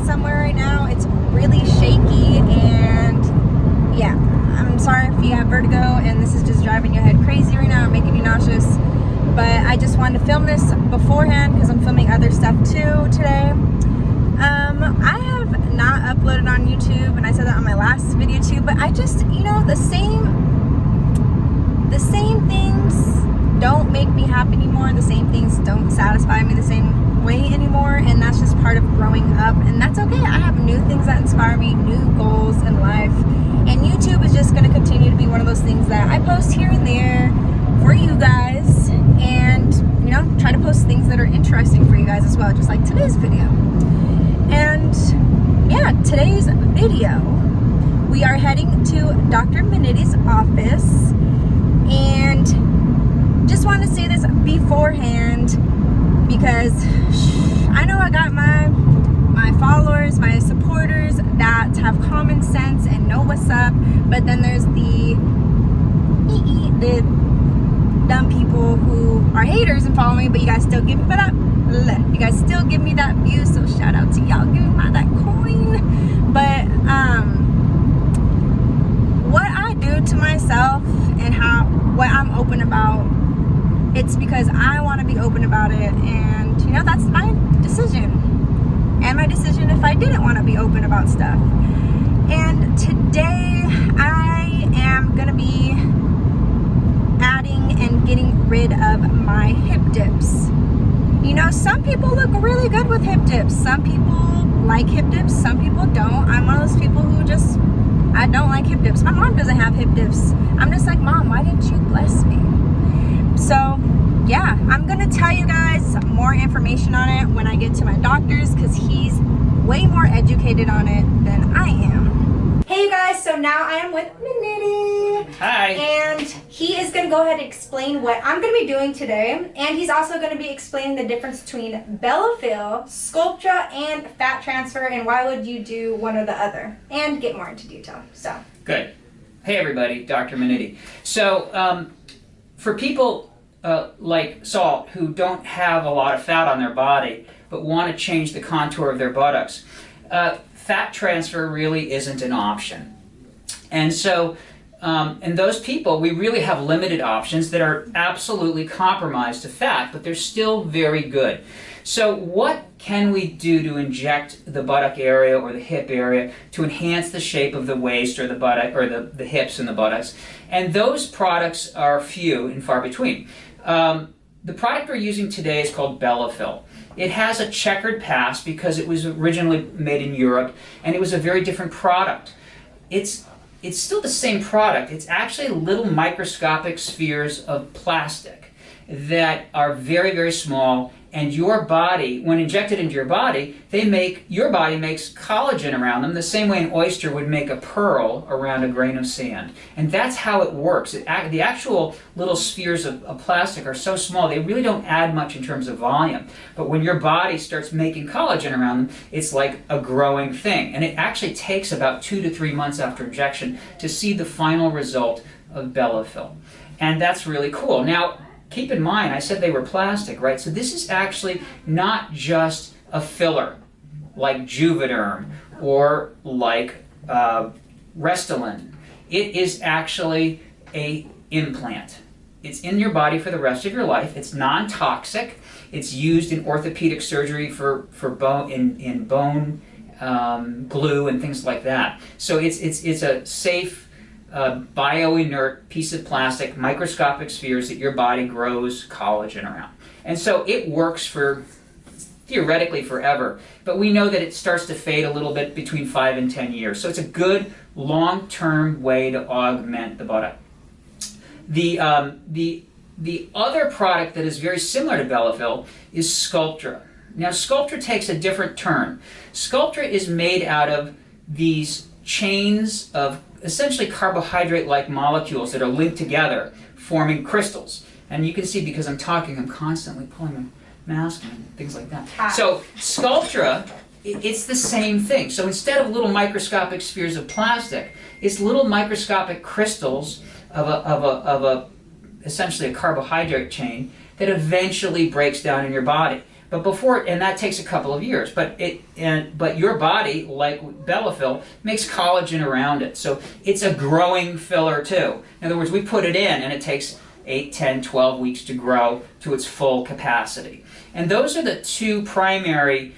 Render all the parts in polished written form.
somewhere right now. It's really shaky, and yeah, I'm sorry if you have vertigo and this is just driving your head crazy right now or making you nauseous, but I just wanted to film this beforehand because I'm filming other stuff too today. I have not uploaded on YouTube, and I said that on my last video too, but I just, the same things don't make me happy anymore. The same things don't satisfy me the same way anymore, and that's just part of growing up, and that's okay. I have new things that inspire me, new goals in life, and YouTube is just going to continue to be one of those things that I post here and there for you guys, and try to post things that are interesting for you guys as well, just like today's video. And yeah, today's video, we are heading to Dr. Minitti's office, and just want to say this beforehand because I know I got my followers, my supporters that have common sense and know what's up, but then there's the dumb people who are haters and follow me, but you guys still give me that view, so shout out to y'all giving me that coin. But what I do to myself and what I'm open about, it's because I want to be open about it, and that's my decision, and my decision if I didn't want to be open about stuff. And today I am gonna be adding and getting rid of my hip dips. Some people look really good with hip dips. Some people like hip dips, some people don't. I'm one of those people who I don't like hip dips. My mom doesn't have hip dips. I'm just like, Mom, why didn't you bless me? So yeah, I'm gonna tell you guys more information on it when I get to my doctor's, because he's way more educated on it than I am. Hey you guys, so now I am with Minitti. Hi. And he is going to go ahead and explain what I'm going to be doing today. And he's also going to be explaining the difference between Bellafill, Sculptra, and fat transfer, and why would you do one or the other, and get more into detail. So Good. Hey everybody, Dr. Minitti. So for people like Salt who don't have a lot of fat on their body but want to change the contour of their buttocks, fat transfer really isn't an option. And so in those people, we really have limited options that are absolutely compromised to fat, but they're still very good. So what can we do to inject the buttock area or the hip area to enhance the shape of the waist or the buttock, or the hips and the buttocks? And those products are few and far between. The product we're using today is called Bellafill. It has a checkered past because it was originally made in Europe, and it was a very different product. It's still the same product. It's actually little microscopic spheres of plastic that are very, very small, and your body, when injected into your body, your body makes collagen around them the same way an oyster would make a pearl around a grain of sand. And that's how it works. The actual little spheres of plastic are so small, they really don't add much in terms of volume. But when your body starts making collagen around them, it's like a growing thing. And it actually takes about 2 to 3 months after injection to see the final result of Bellafill. And that's really cool. Now, keep in mind, I said they were plastic, right? So this is actually not just a filler like Juvederm or like Restylane. It is actually an implant. It's in your body for the rest of your life. It's non-toxic. It's used in orthopedic surgery for bone in bone glue and things like that. So it's a safe, bio-inert piece of plastic, microscopic spheres that your body grows collagen around. And so it works for theoretically forever, but we know that it starts to fade a little bit between 5 and 10 years. So it's a good long-term way to augment the buttock. The other product that is very similar to Bellafill is Sculptra. Now Sculptra takes a different turn. Sculptra is made out of these chains of essentially carbohydrate-like molecules that are linked together, forming crystals. And you can see, because I'm talking, I'm constantly pulling my mask and things like that. So Sculptra, it's the same thing. So instead of little microscopic spheres of plastic, it's little microscopic crystals of essentially a carbohydrate chain that eventually breaks down in your body. But before, and that takes a couple of years, but your body, like Bellafill, makes collagen around it. So it's a growing filler too. In other words, we put it in and it takes 8, 10, 12 weeks to grow to its full capacity. And those are the two primary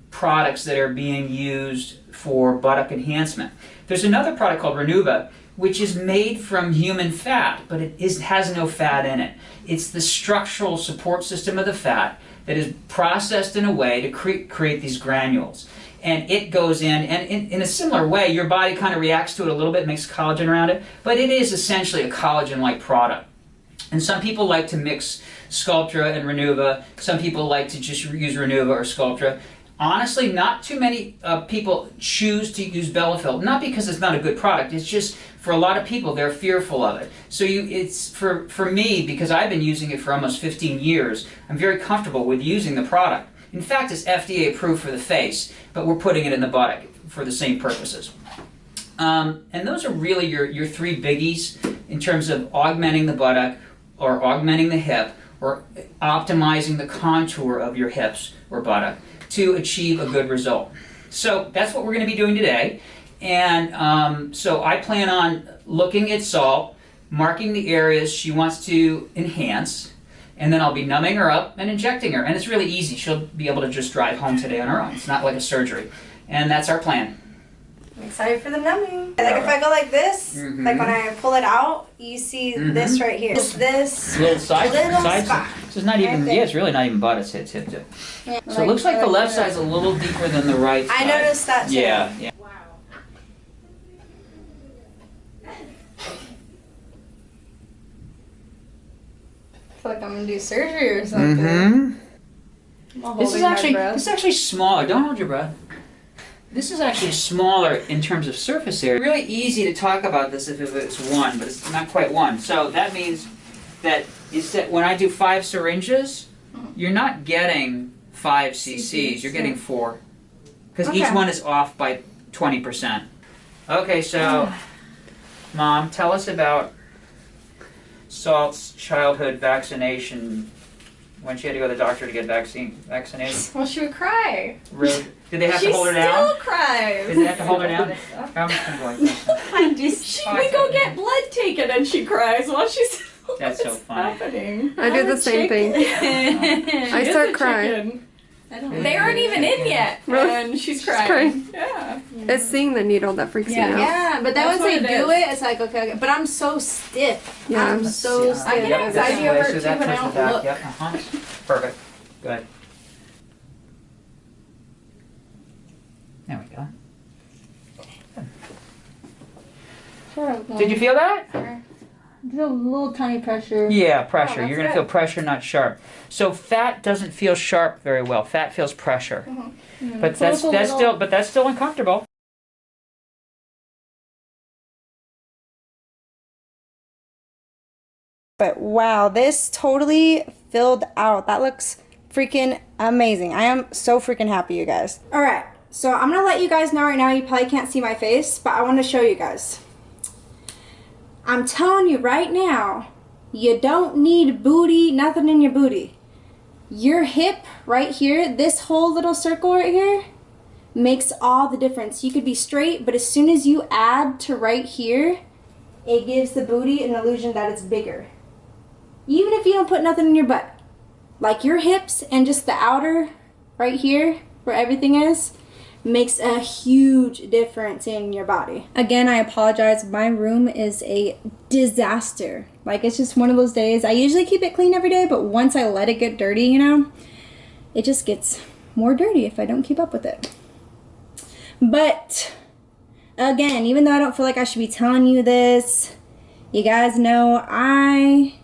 products that are being used for buttock enhancement. There's another product called Renuva, which is made from human fat, but has no fat in it. It's the structural support system of the fat that is processed in a way to create these granules. And it goes in, and in a similar way, your body kind of reacts to it a little bit, makes collagen around it, but it is essentially a collagen-like product. And some people like to mix Sculptra and Renuva. Some people like to just use Renuva or Sculptra. Honestly, not too many people choose to use Bellafill, not because it's not a good product, it's just for a lot of people, they're fearful of it. So it's for me, because I've been using it for almost 15 years, I'm very comfortable with using the product. In fact, it's FDA approved for the face, but we're putting it in the buttock for the same purposes. And those are really your three biggies in terms of augmenting the buttock or augmenting the hip or optimizing the contour of your hips or buttock to achieve a good result. So that's what we're going to be doing today. And so I plan on looking at Salt, marking the areas she wants to enhance, and then I'll be numbing her up and injecting her. And it's really easy. She'll be able to just drive home today on her own. It's not like a surgery. And that's our plan. I'm excited for the numbing. Like if I go like this, like when I pull it out, you see this right here. Just this little side spot. So it's not even, right it's really not even butt, it's hip too. Yeah, So it looks like the left side's a little deeper than the right side. I noticed that too. Yeah. Wow. I feel like I'm gonna do surgery or something. This is actually smaller. Don't hold your breath. This is actually smaller in terms of surface area. Really easy to talk about this if it's one, but it's not quite one. So that means that when I do 5 syringes, you're not getting 5 cc's, you're getting 4. Because each one is off by 20%. Okay, so Mom, tell us about Salt's childhood vaccination when she had to go to the doctor to get vaccinated. Well, she would cry. Really? Did they have to hold her down? She still cries. Did they have to hold her down? How much can go like this? We go get blood taken and she cries while she's. That's so funny. Happening? I do the same thing. I start crying. They aren't even in yet, Really? and she's crying. Yeah. It's seeing the needle that freaks me out. Yeah, but then That's once they what it do is. it, it's like, okay. But I'm so stiff. Yeah. I'm so Yeah. stiff. I get anxiety over it too, that but I towards don't the back. look. Yep, Perfect. Good. There we go. Did you feel that? Just a little tiny pressure. Yeah, pressure. that's You're going to good. feel pressure, not sharp. So fat doesn't feel sharp very well. Fat feels pressure. But that's still uncomfortable. But wow, this totally filled out. That looks freaking amazing. I am so freaking happy, you guys. All right, so I'm gonna let you guys know right now. You probably can't see my face, but I want to show you guys. I'm telling you right now, you don't need booty, nothing in your booty. Your hip right here, this whole little circle right here, makes all the difference. You could be straight, but as soon as you add to right here, it gives the booty an illusion that it's bigger. Even if you don't put nothing in your butt. Like your hips and just the outer right here, where everything is, makes a huge difference in your body. Again, I apologize. My room is a disaster. Like, it's just one of those days. I usually keep it clean every day, but once I let it get dirty, you know, it just gets more dirty if I don't keep up with it. But again, even though I don't feel like I should be telling you this, you guys know I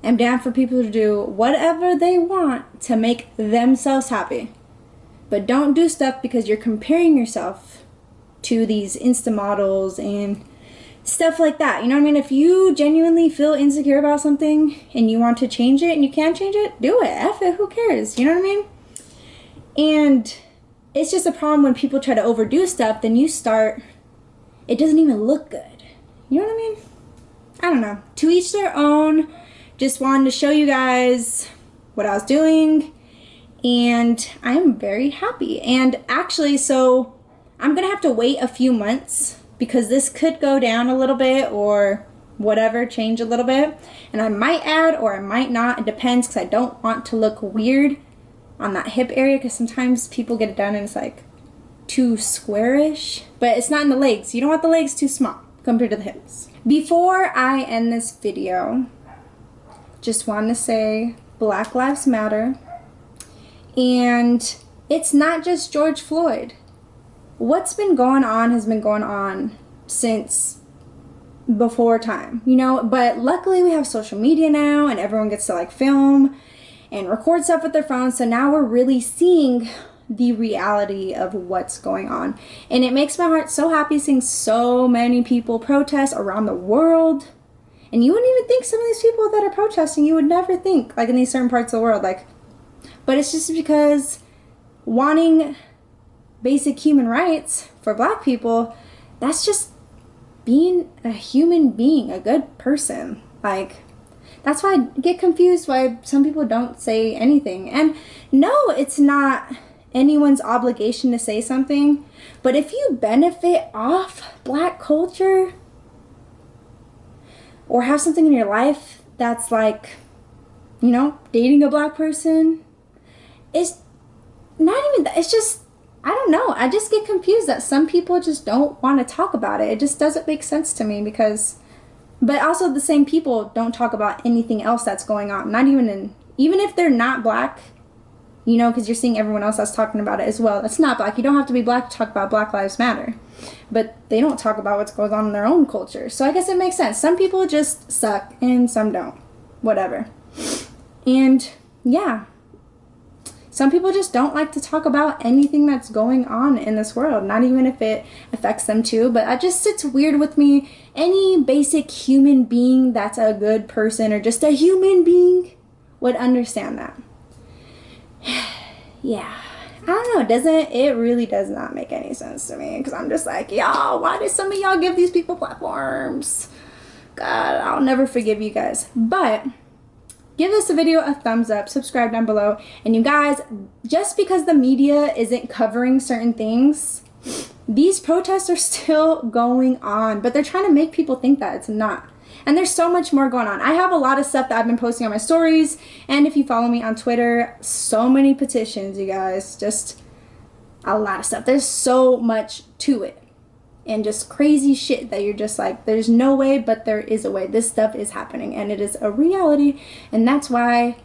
am down for people to do whatever they want to make themselves happy. But don't do stuff because you're comparing yourself to these Insta models and stuff like that. You know what I mean? If you genuinely feel insecure about something and you want to change it and you can change it, do it. F it, who cares? You know what I mean? And it's just a problem when people try to overdo stuff, then you start, it doesn't even look good. You know what I mean? I don't know. To each their own. Just wanted to show you guys what I was doing. and I am very happy. And actually, so I'm gonna have to wait a few months because this could go down a little bit or whatever, change a little bit, and I might add or I might not. It depends, because I don't want to look weird on that hip area, because sometimes people get it done and it's like too squarish, but it's not in the legs. You don't want the legs too small compared to the hips. Before I end this video, just want to say Black Lives Matter, and it's not just George Floyd. What's been going on has been going on since before time, you know, but luckily we have social media now and everyone gets to like film and record stuff with their phones, so now we're really seeing the reality of what's going on, and it makes my heart so happy seeing so many people protest around the world. And you wouldn't even think some of these people that are protesting, you would never think, like in these certain parts of the world, like, but it's just because wanting basic human rights for Black people, that's just being a human being, a good person. Like, that's why I get confused why some people don't say anything. And no, it's not anyone's obligation to say something, but if you benefit off Black culture or have something in your life that's like, you know, dating a Black person, it's not even that. It's just, I don't know. I just get confused that some people just don't want to talk about it. It just doesn't make sense to me, because, but also the same people don't talk about anything else that's going on. Not even even if they're not Black, you know, because you're seeing everyone else that's talking about it as well. That's not Black. You don't have to be Black to talk about Black Lives Matter. But they don't talk about what's going on in their own culture. So I guess it makes sense. Some people just suck and some don't. Whatever. And yeah. Some people just don't like to talk about anything that's going on in this world, not even if it affects them too. But it just sits weird with me. Any basic human being that's a good person or just a human being would understand that. Yeah. I don't know. It really does not make any sense to me, because I'm just like, y'all, why did some of y'all give these people platforms? God, I'll never forgive you guys. But give this video a thumbs up, subscribe down below, and you guys, just because the media isn't covering certain things, these protests are still going on, but they're trying to make people think that it's not. And there's so much more going on. I have a lot of stuff that I've been posting on my stories, and if you follow me on Twitter, so many petitions, you guys, just a lot of stuff. There's so much to it. And just crazy shit that you're just like, there's no way, but there is a way. This stuff is happening, and it is a reality, and that's why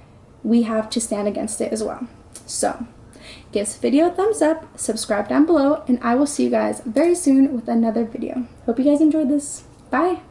we have to stand against it as well. So, give this video a thumbs up, subscribe down below, and I will see you guys very soon with another video. Hope you guys enjoyed this. Bye!